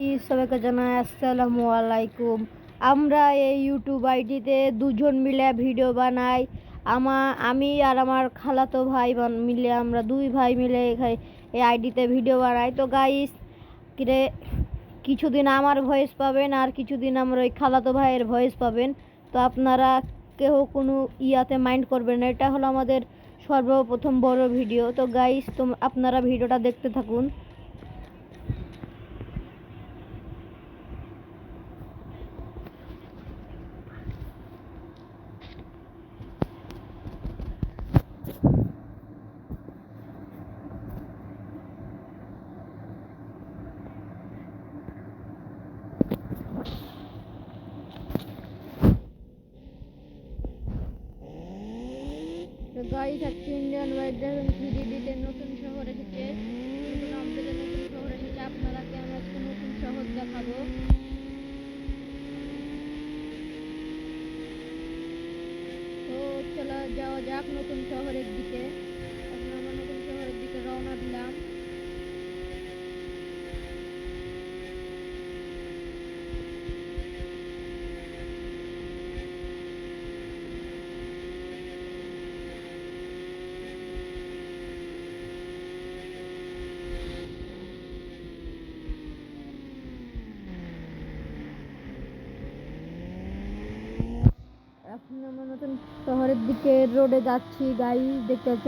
সবাইকে জানাই আসসালামু আলাইকুম। আমরা এই ইউটিউব আইডিতে দুজন মিলে ভিডিও বানাই। আমি আর আমার খালাতো ভাই মিলে আমরা দুই ভাই মিলে এই আইডিতে ভিডিও বানাই। তো গাইস কিছুদিন আমার ভয়েস পাবেন আর কিছুদিন আমার ওই খালাতো ভাইয়ের ভয়েস পাবেন। তো আপনারা কেউ কোনো ইয়াতে মাইন্ড করবেন না, এটা হলো আমাদের সর্বপ্রথম বড় ভিডিও। তো গাইস আপনারা ভিডিওটা দেখতে থাকুন। তো গাইস আজকে ইন্ডিয়ান ওয়াইড ড্রাগন 3D নতুন শহর এসেছে। নতুন আপডেটে নতুন শহর এসেছে। আপনারাকে আমি আজকে নতুন শহর দেখাবো। তো চলো যাওয়া যাক নতুন শহরের দিকে। এখন আমরা নতুন শহরের দিকে রওনা দিলাম। এখন আমরা নতুন শহরের দিকে রোডে যাচ্ছি। গাইস দেখতে পাচ্ছ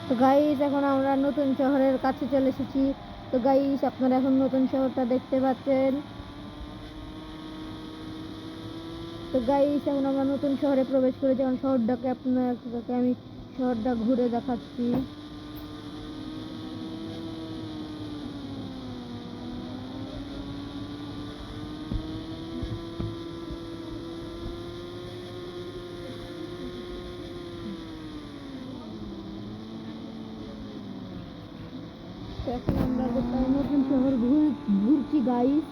তো গাইস এখন আমরা নতুন শহরের কাছে চলে এসেছি। তো গাইস আপনারা এখন নতুন শহরটা দেখতে পাচ্ছেন। তো গাইস এখন আমরা নতুন শহরে প্রবেশ করেছি। এখন শহরটাকে আপনাকে আমি শহরটা ঘুরে দেখাচ্ছি। এখন আমরা কোথায় নতুন শহর ঘুরছি গাইস।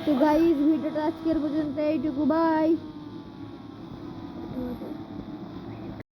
তো গাইস ভিডিওটা আজকের পর্যন্ত এইটুকু, বাই।